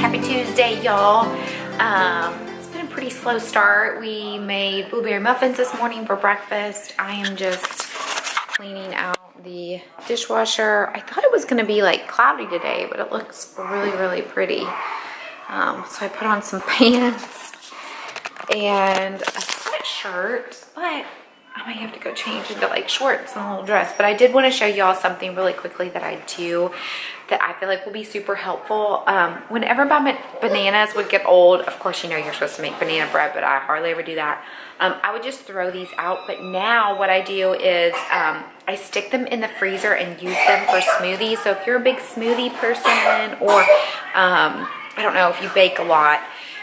Happy Tuesday, y'all. It's been a pretty slow start. We made blueberry muffins this morning for breakfast. I am just cleaning out the dishwasher. I thought it was gonna be like cloudy today, but it looks really, really pretty. So I put on some pants and a sweatshirt, but I might have to go change into like shorts and a little dress. But I did want to show y'all something really quickly that I do that I feel like will be super helpful. Whenever my bananas would get old, of course, you know you're supposed to make banana bread, but I hardly ever do that. I would just throw these out. But now what I do is I stick them in the freezer and use them for smoothies. So if you're a big smoothie person, or I don't know if you bake a lot,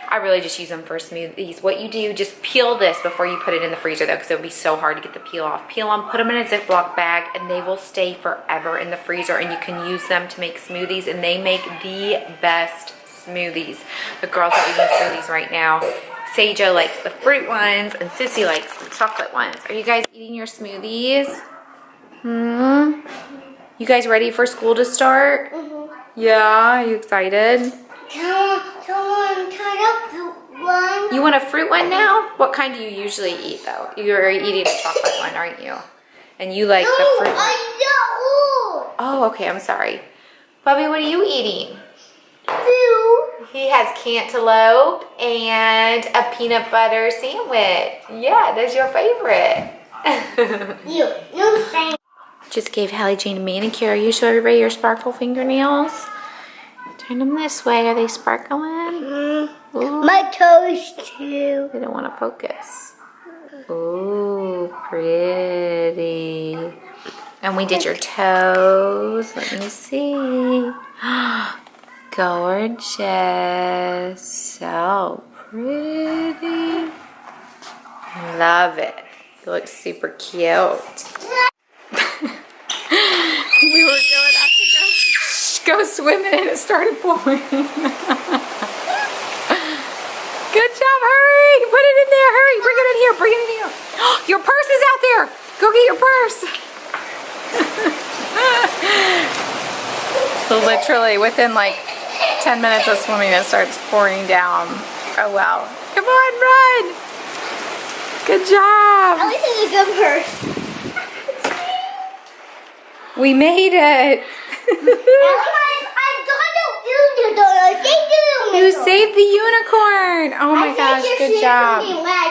I really just use them for smoothies. What you do, just peel this before you put it in the freezer though, because it would be so hard to get the peel off. Peel them, put them in a Ziploc bag, and they will stay forever in the freezer, and you can use them to make smoothies, and they make the best smoothies. The girls are eating smoothies right now. Seijo likes the fruit ones, and Sissy likes the chocolate ones. Are you guys eating your smoothies? You guys ready for school to start? Yeah, are you excited? You want a fruit one now? What kind do you usually eat though? You're eating a chocolate one, aren't you? And you like the fruit one. Oh, okay, I'm sorry. Bubby, what are you eating? Fruit. He has cantaloupe and a peanut butter sandwich. Yeah, that's your favorite. You say. Just gave Hallie Jane a manicure. You show everybody your sparkle fingernails. Turn them this way. Are they sparkling? My toes too. They don't want to focus. Ooh, pretty. And we did your toes. Let me see. Gorgeous. So pretty. Love it. You look super cute. We were going out to go swimming and it started pouring. Good job, hurry! Put it in there, hurry! Bring it in here, bring it in here. Your purse is out there! Go get your purse! So literally within like 10 minutes of swimming it starts pouring down. Oh wow. Come on, run! Good job! At least it's a good purse. We made it! You saved the unicorn! Oh my gosh, good job.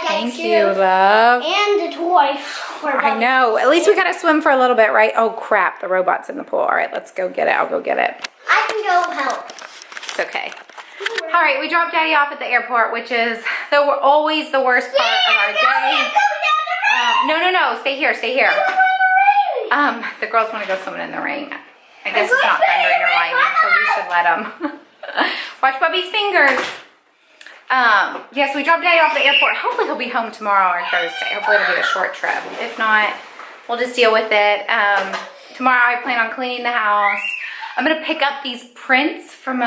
Thank you, love. And the toy. I know. At least we gotta swim for a little bit, right? Oh crap, the robot's in the pool. All right, let's go get it. I'll go get it. I can go help. It's okay. All right, we dropped Daddy off at the airport, which is always the worst part of our day. No. Stay here, stay here. The girls want to go swimming in the rain. I guess it's not thundering or lightning, so we should let them. Watch Bubby's fingers. Yes, we dropped Daddy off at the airport. Hopefully he'll be home tomorrow or Thursday. Hopefully it'll be a short trip. If not, we'll just deal with it. Tomorrow I plan on cleaning the house. I'm gonna pick up these prints from,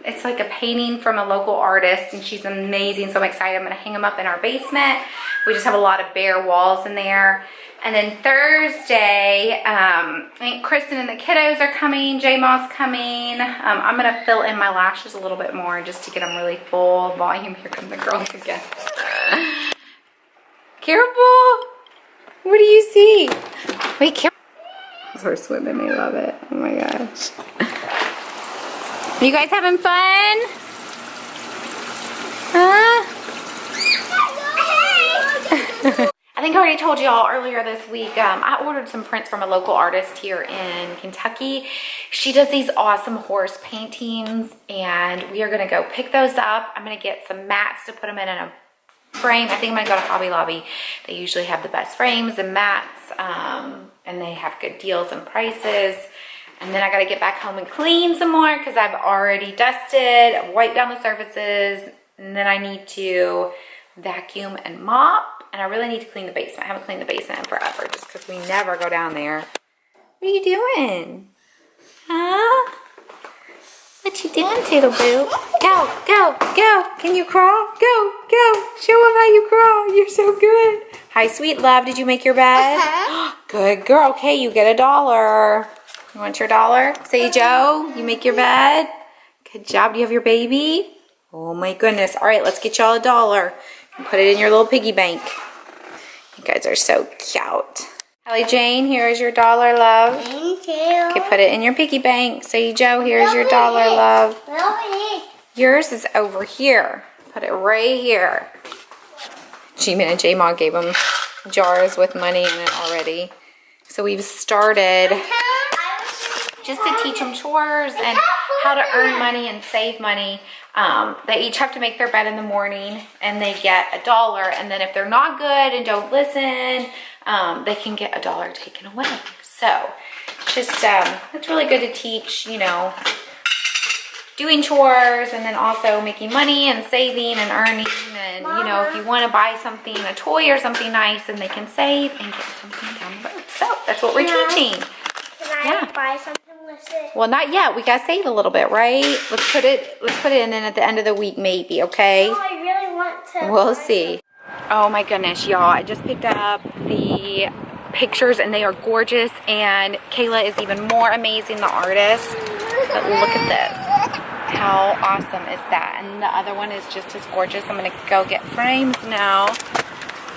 it's like a painting from a local artist, and she's amazing, so I'm excited. I'm gonna hang them up in our basement. We just have a lot of bare walls in there. And then Thursday, I think Kristen and the kiddos are coming, J-Moss coming. I'm gonna fill in my lashes a little bit more just to get them really full volume. Here come the girls again. Careful! What do you see? Wait, careful. They're swimming, they love it. Oh my gosh. You guys having fun? Huh? I think I already told y'all earlier this week, I ordered some prints from a local artist here in Kentucky. She does these awesome horse paintings, and we are gonna go pick those up. I'm gonna get some mats to put them in a frame. I think I'm gonna go to Hobby Lobby. They usually have the best frames and mats, and they have good deals and prices. And then I gotta get back home and clean some more because I've already dusted, wiped down the surfaces, and then I need to vacuum and mop. And I really need to clean the basement. I haven't cleaned the basement in forever just because we never go down there. What are you doing? Huh? What you doing, Tittle Boo? Go, go, go. Can you crawl? Go, go. Show them how you crawl. You're so good. Hi, sweet love. Did you make your bed? Good girl. Okay, you get $1. You want your $1? Say, Joe, you make your bed? Good job. Do you have your baby? Oh my goodness. All right, let's get y'all $1 and put it in your little piggy bank. You guys are so cute. Hallie Jane, here is your $1, love. Thank you. Okay, put it in your piggy bank. Say, Joe, here's your $1, love. Yours is over here. Put it right here. G-Man and J-Ma gave them jars with money in it already. So we've started just to teach them chores and how to earn money and save money. They each have to make their bed in the morning and they get $1. And then if they're not good and don't listen, they can get $1 taken away. So just, it's really good to teach, you know, doing chores and then also making money and saving and earning. And, you know, if you want to buy something, a toy or something nice, then they can save and get something down the road. So that's what we're teaching. Can I buy something with it? Well, not yet. We got to save a little bit, right? Let's put it in, and at the end of the week, maybe, okay? Oh, I really want to. We'll see. Oh my goodness, y'all. I just picked up the pictures and they are gorgeous, and Kayla is even more amazing, the artist. But look at this. How awesome is that? And the other one is just as gorgeous. I'm gonna go get frames now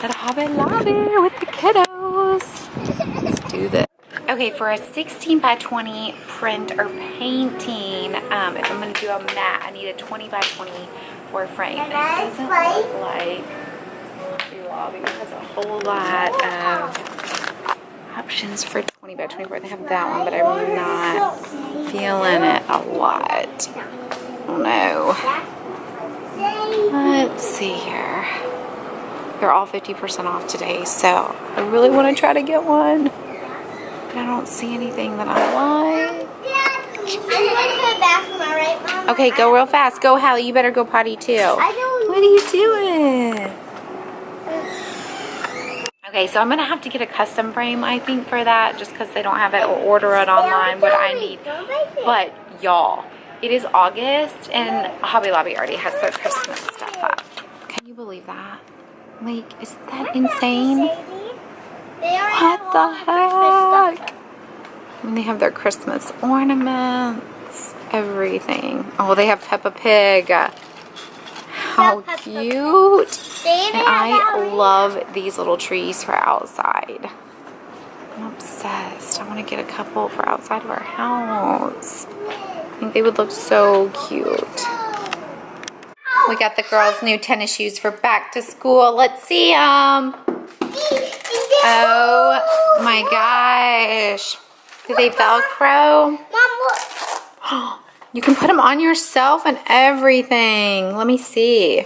at Hobby Lobby with the kiddos. Let's do this. Okay, for a 16 by 20 print or painting, if I'm gonna do a mat, I need a 20 by 20 for a frame. It doesn't look like Hobby Lobby has a whole lot of options for 20 by 24. They have that one, but I'm not feeling it a lot. Oh no. Let's see here. They're all 50% off today, so I really want to try to get one. But I don't see anything that I like. I'm going to the bathroom, all right, Mom? Okay, go real fast. Go, Hallie. You better go potty too. I don't. What are you doing? Okay, so I'm going to have to get a custom frame, I think, for that, just because they don't have it or order it online, what I need. But, y'all, it is August, and Hobby Lobby already has their Christmas stuff up. Can you believe that? Like, is that insane? What the heck? I mean, they have their Christmas ornaments, everything. Oh, they have Peppa Pig. How cute. And I love these little trees for outside. I'm obsessed. I want to get a couple for outside of our house. I think they would look so cute. We got the girls' new tennis shoes for back to school. Let's see them. Oh my gosh. Do they Velcro? Mom, look. You can put them on yourself and everything. Let me see.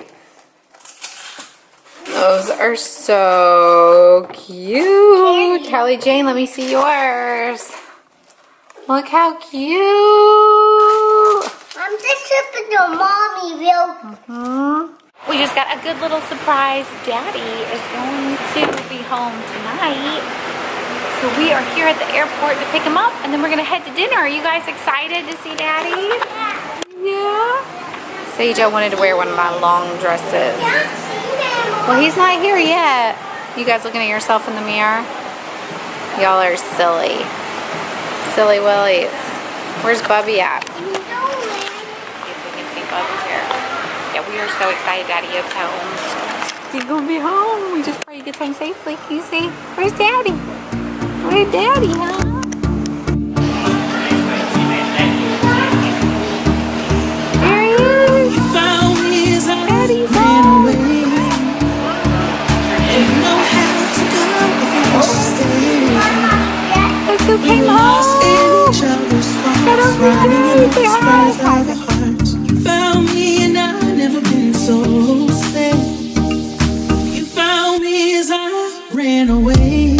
Those are so cute. Hallie Jane, let me see yours. Look how cute. I'm just tripping your mommy, real. We just got a good little surprise. Daddy is going to be home tonight. So we are here at the airport to pick him up, and then we're gonna head to dinner. Are you guys excited to see Daddy? Yeah. Sage wanted to wear one of my long dresses. Well, he's not here yet. You guys looking at yourself in the mirror? Y'all are silly. Silly willies. Where's Bubby at? See if we can see Bubby here. Yeah, we are so excited Daddy is home. He's gonna be home. We just pray he gets home safely. Can you see? Where's Daddy? Where's Daddy, huh? There he is. Daddy's home. Look who came home. Get over here. Say hi. You found me and I've never been so sad. You found me as I ran away.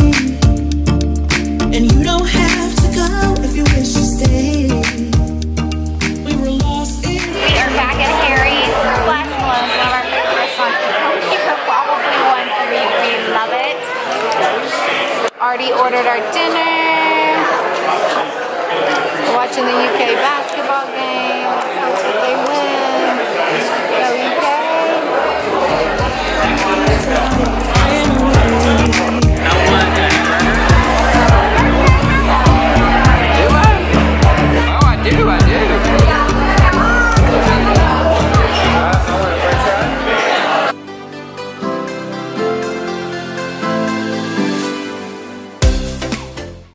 And you don't have to go if you wish to stay. We were lost in. We are back at Harry's / Malone's, one of our favorite restaurants. We're probably once a week. We love it. Already ordered our dinner. Watching the UK basketball game. Hopefully they